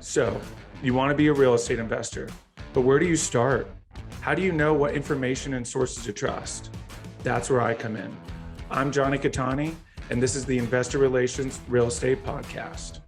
So, you want to be a real estate investor, but where do you start? How do you know what information and sources to trust? That's where I come in. I'm Jonny Cattani, and this is the Investor Relations Real Estate Podcast.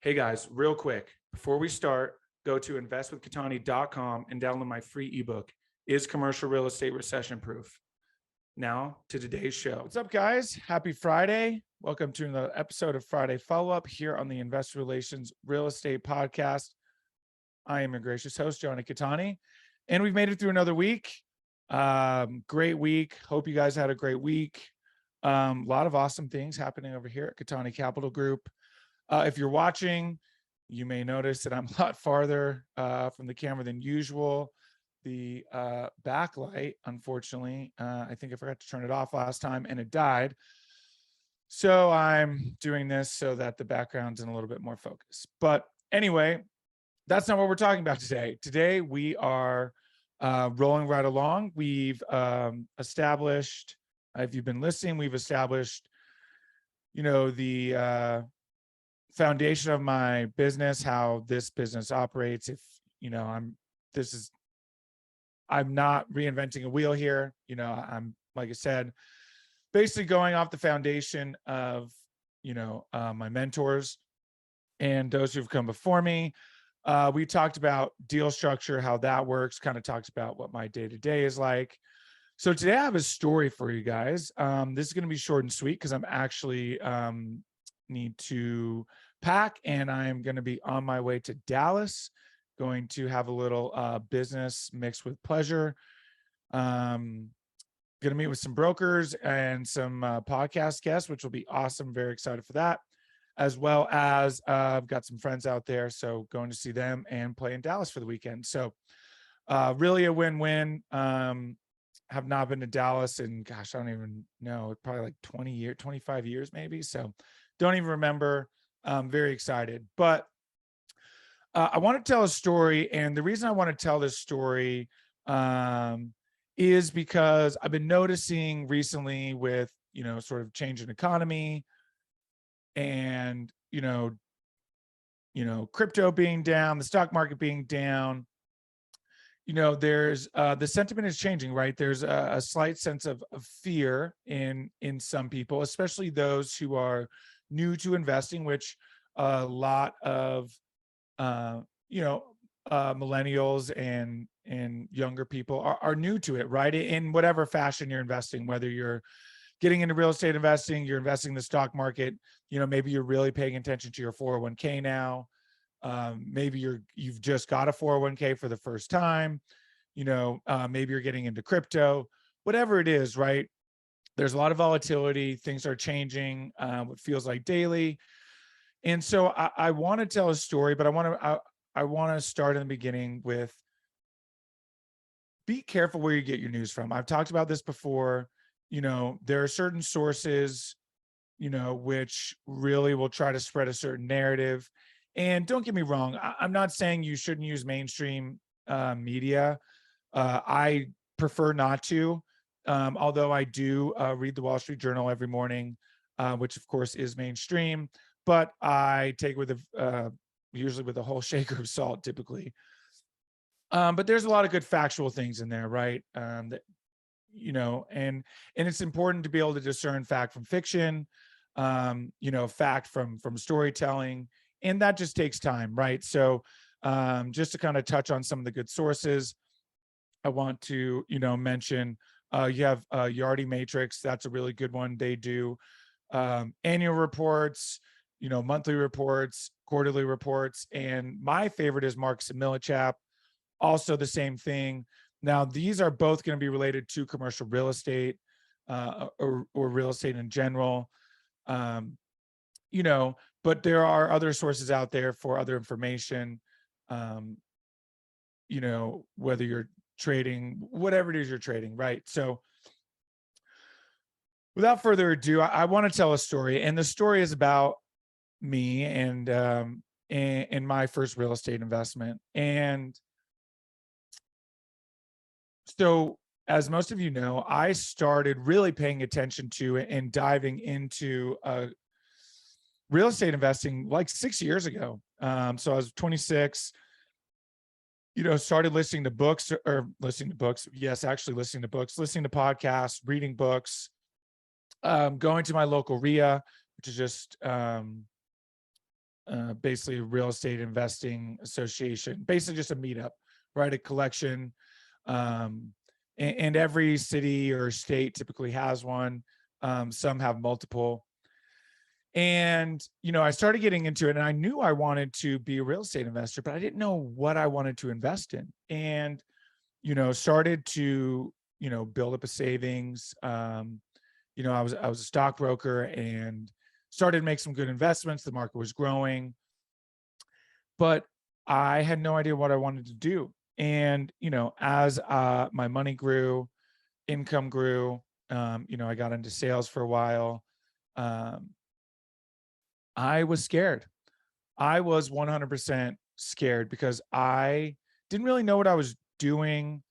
Hey guys, real quick, before we start, go to investwithcattani.com and download my free ebook, Is Commercial Real Estate Recession Proof? Now to today's show. What's up, guys? Happy Friday. Welcome to another episode of Friday Follow-Up here on the Investor Relations Real Estate Podcast. I am your gracious host, Jonny Cattani, and we've made it through another week. Great week. Hope you guys had a great week. A lot of awesome things happening over here at Cattani Capital Group. If you're watching, you may notice that I'm a lot farther from the camera than usual. The backlight, unfortunately, I think I forgot to turn it off last time and it died. So I'm doing this so that the background's in a little bit more focus. But anyway, that's not what we're talking about today. Today we are rolling right along. We've established, if you've been listening, we've established, the foundation of my business, how this business operates. If I'm not reinventing a wheel here. I'm, like I said, basically going off the foundation of, my mentors and those who've come before me. We talked about deal structure, how that works, kind of talked about what my day-to-day is like. So today I have a story for you guys. This is going to be short and sweet because I'm actually need to pack and I'm going to be on my way to Dallas, going to have a little business mixed with pleasure. Going to meet with some brokers and some podcast guests, which will be awesome. Very excited for that, as well as I've got some friends out there, so going to see them and play in Dallas for the weekend. So really a win-win. Have not been to Dallas in, gosh, I don't even know, probably like 25 years maybe. So don't even remember. I'm very excited. But I want to tell a story. And the reason I want to tell this story is because I've been noticing recently with, sort of change in economy and, crypto being down, the stock market being down, there's the sentiment is changing, right? There's a slight sense of fear in some people, especially those who are new to investing, which a lot of millennials and younger people are new to it, right? In whatever fashion you're investing, whether you're getting into real estate investing, you're investing in the stock market, maybe you're really paying attention to your 401k now. Maybe you've just got a 401k for the first time, maybe you're getting into crypto, whatever it is, right? There's a lot of volatility. Things are changing, what feels like daily. And so I want to tell a story, but I want to start in the beginning with, be careful where you get your news from. I've talked about this before. There are certain sources, which really will try to spread a certain narrative. And don't get me wrong, I'm not saying you shouldn't use mainstream media. I prefer not to, although I do read the Wall Street Journal every morning, which of course is mainstream, but I take with usually with a whole shaker of salt typically. But there's a lot of good factual things in there, right? And it's important to be able to discern fact from fiction, fact from storytelling. And that just takes time, right? So just to kind of touch on some of the good sources, I want to, mention, you have Yardi Matrix. That's a really good one. They do annual reports, monthly reports, quarterly reports. And my favorite is Marks and Millichap. Also the same thing. Now, these are both going to be related to commercial real estate or real estate in general. But there are other sources out there for other information, whether you're trading, whatever it is you're trading, right? So without further ado, I want to tell a story. And the story is about me and in my first real estate investment. And So as most of you know, I started really paying attention to and diving into real estate investing like 6 years ago. So I was 26, started listening to books or listening to books. Yes, actually listening to books, listening to podcasts, reading books, going to my local RIA, which is just basically a real estate investing association, basically just a meetup, right? A collection. And every city or state typically has one. Some have multiple. And, I started getting into it, and I knew I wanted to be a real estate investor, but I didn't know what I wanted to invest in. And, started to, build up a savings. I was a stockbroker and started to make some good investments. The market was growing, but I had no idea what I wanted to do. And, as my money grew, income grew, I got into sales for a while. I was scared. I was 100% scared because I didn't really know what I was doing.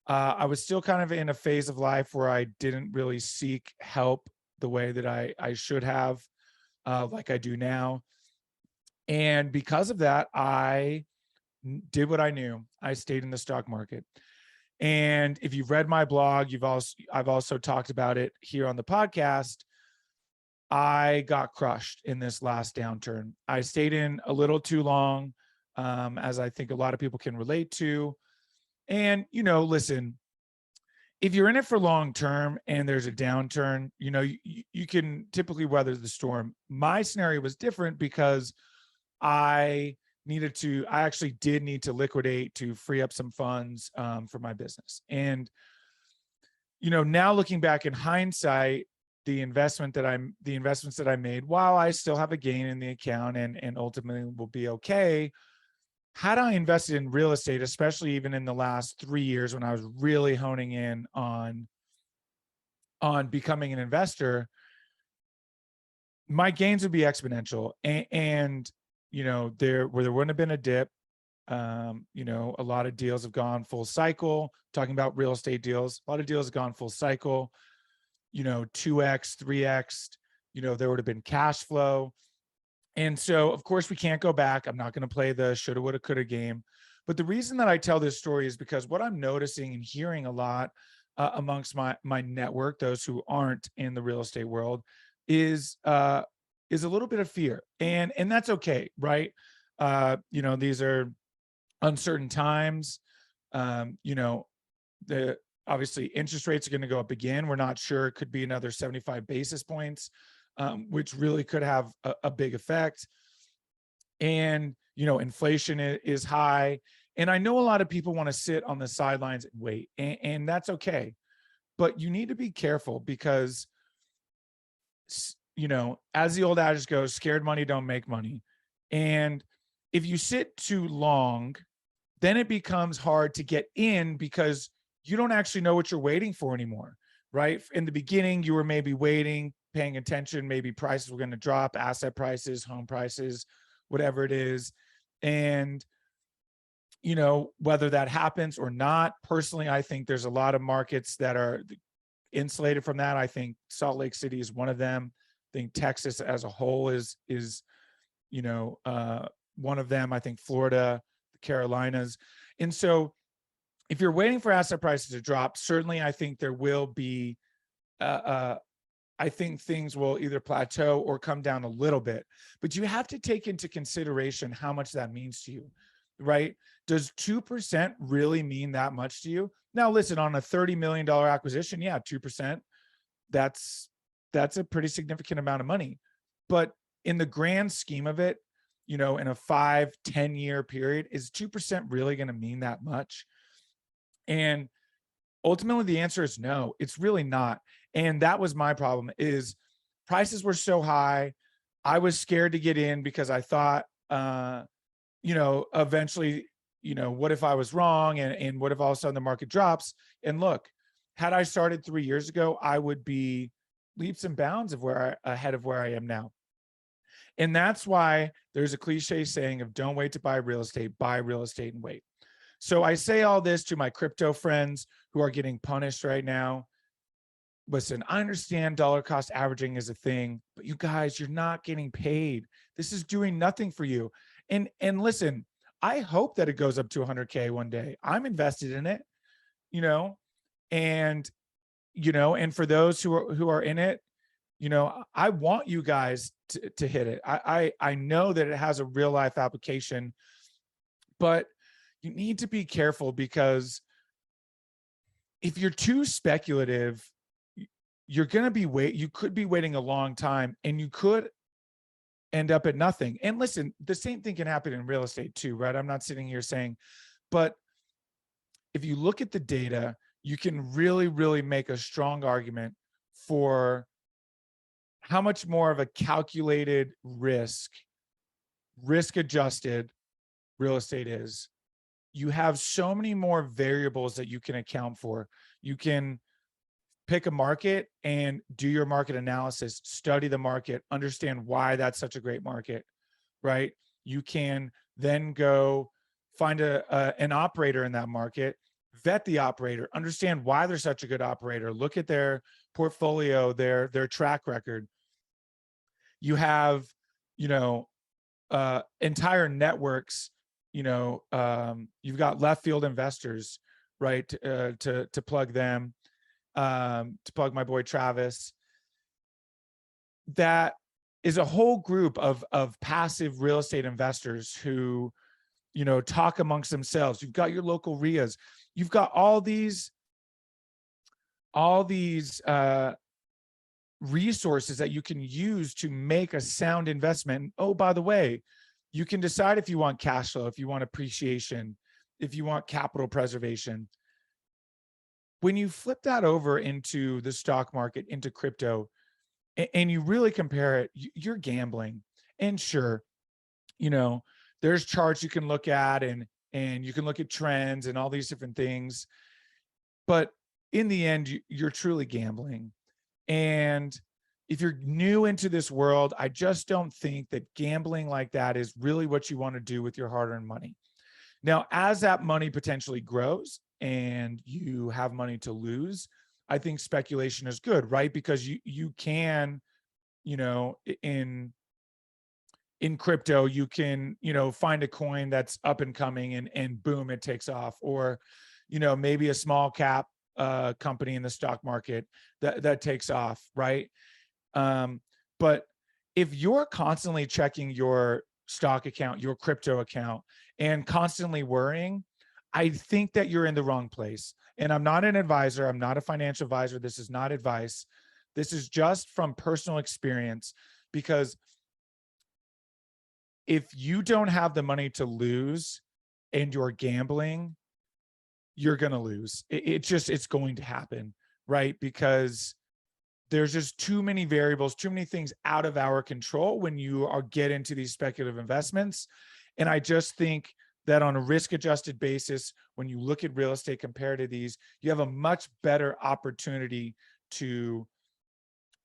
I was still kind of in a phase of life where I didn't really seek help the way that I should have, like I do now. And because of that, I did what I knew. I stayed in the stock market. And if you've read my blog, I've also talked about it here on the podcast. I got crushed in this last downturn. I stayed in a little too long, as I think a lot of people can relate to. And, listen, if you're in it for long term and there's a downturn, you can typically weather the storm. My scenario was different because I actually did need to liquidate to free up some funds for my business. And, now looking back in hindsight, the investments that I made, while I still have a gain in the account and ultimately will be okay, had I invested in real estate, especially even in the last 3 years when I was really honing in on becoming an investor, my gains would be exponential. And there wouldn't have been a dip. A lot of deals have gone full cycle. Talking about real estate deals, a lot of deals have gone full cycle. 2x, 3x, there would have been cash flow. And so, of course, we can't go back. I'm not going to play the shoulda, woulda, coulda game. But the reason that I tell this story is because what I'm noticing and hearing a lot amongst my network, those who aren't in the real estate world, is a little bit of fear. And that's okay, right? These are uncertain times. Obviously interest rates are going to go up again. We're not sure. It could be another 75 basis points, which really could have a big effect. And, inflation is high. And I know a lot of people want to sit on the sidelines and wait, and that's okay. But you need to be careful because, as the old adage goes, scared money don't make money. And if you sit too long, then it becomes hard to get in because you don't actually know what you're waiting for anymore, right? In the beginning, you were maybe waiting, paying attention, maybe prices were going to drop, asset prices, home prices, whatever it is. And, whether that happens or not, personally, I think there's a lot of markets that are insulated from that. I think Salt Lake City is one of them. I think Texas as a whole is one of them. I think Florida, the Carolinas. And so if you're waiting for asset prices to drop, certainly I think there will be, I think things will either plateau or come down a little bit. But you have to take into consideration how much that means to you, right? Does 2% really mean that much to you? Now, listen, on a $30 million acquisition, yeah, 2%, that's a pretty significant amount of money. But in the grand scheme of it, in a 5-10 year period, is 2% really going to mean that much? And ultimately the answer is no, it's really not. And that was my problem, is prices were so high. I was scared to get in because I thought, eventually, what if I was wrong, and what if all of a sudden the market drops? And look, had I started 3 years ago, I would be leaps and bounds ahead of where I am now. And that's why there's a cliche saying of don't wait to buy real estate and wait. So I say all this to my crypto friends who are getting punished right now. Listen, I understand dollar cost averaging is a thing, but you guys, you're not getting paid. This is doing nothing for you. And listen, I hope that it goes up to 100K one day. I'm invested in it, you know, and and for those who are in it, I want you guys to hit it. I know that it has a real life application, but you need to be careful, because if you're too speculative, you're going to you could be waiting a long time, and you could end up at nothing. And listen, the same thing can happen in real estate too, right? I'm not sitting here saying, but if you look at the data, you can really, really make a strong argument for how much more of a calculated risk adjusted real estate is. You have so many more variables that you can account for. You can pick a market and do your market analysis, study the market, understand why that's such a great market, right? You can then go find an operator in that market, vet the operator, understand why they're such a good operator, look at their portfolio, their track record. You have, entire networks, you've got left field investors, right? To plug them, to plug my boy Travis. That is a whole group of passive real estate investors who, talk amongst themselves. You've got your local RIAs. You've got all these resources that you can use to make a sound investment. And, oh, by the way, you can decide if you want cash flow, if you want appreciation, if you want capital preservation. When you flip that over into the stock market, into crypto, and you really compare it, you're gambling. And sure, there's charts you can look at, and you can look at trends and all these different things. But in the end, you're truly gambling. And if you're new into this world, I just don't think that gambling like that is really what you want to do with your hard-earned money. Now, as that money potentially grows and you have money to lose, I think speculation is good, right? Because you can, in crypto, you can, find a coin that's up and coming, and boom, it takes off. Or, maybe a small cap company in the stock market that takes off, right? But if you're constantly checking your stock account, your crypto account, and constantly worrying, I think that you're in the wrong place. And I'm not an advisor. I'm not a financial advisor. This is not advice. This is just from personal experience, because if you don't have the money to lose and you're gambling, you're going to lose. It's going to happen, right? Because there's just too many variables, too many things out of our control when you get into these speculative investments. And I just think that on a risk adjusted basis, when you look at real estate compared to these, you have a much better opportunity to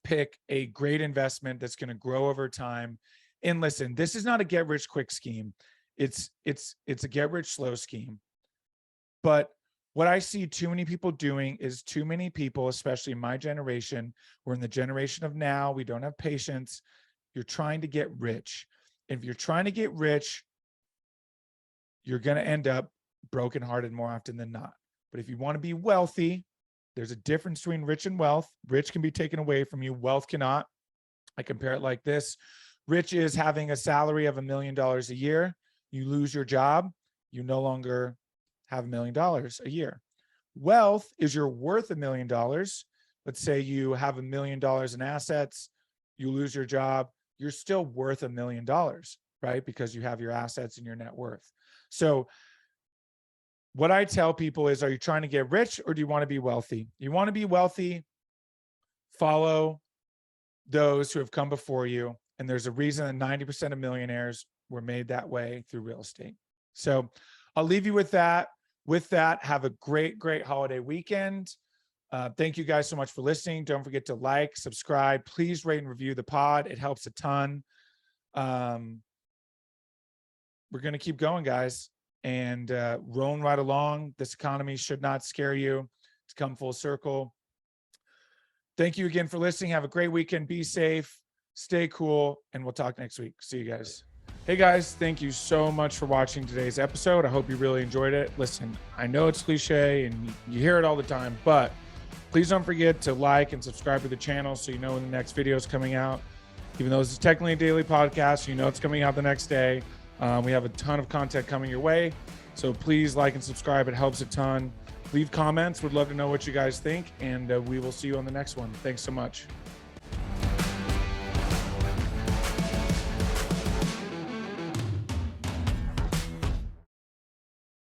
pick a great investment that's going to grow over time. And listen, this is not a get rich quick scheme. It's a get rich slow scheme. But what I see too many people doing is, too many people, especially in my generation, we're in the generation of now, we don't have patience. You're trying to get rich. If you're trying to get rich, you're going to end up brokenhearted more often than not. But if you want to be wealthy, there's a difference between rich and wealth. Rich can be taken away from you. Wealth cannot. I compare it like this. Rich is having a salary of $1 million a year. You lose your job, you no longer have $1 million a year. Wealth is you're worth $1 million. Let's say you have $1 million in assets, you lose your job, you're still worth $1 million, right? Because you have your assets and your net worth. So what I tell people is, are you trying to get rich, or do you want to be wealthy? You want to be wealthy, follow those who have come before you. And there's a reason that 90% of millionaires were made that way through real estate. So I'll leave you with that. With that, have a great, great holiday weekend. Thank you guys so much for listening. Don't forget to like, subscribe, please rate and review the pod. It helps a ton. We're going to keep going, guys. and rolling right along. This economy should not scare you. It's come full circle. Thank you again for listening. Have a great weekend. Be safe, stay cool, and we'll talk next week. See you guys. Hey guys, thank you so much for watching today's episode. I hope you really enjoyed it. Listen, I know it's cliche and you hear it all the time, but please don't forget to like and subscribe to the channel so you know when the next video is coming out. Even though this is technically a daily podcast, you know it's coming out the next day. We have a ton of content coming your way. So please like and subscribe. It helps a ton. Leave comments. Would love to know what you guys think. And we will see you on the next one. Thanks so much.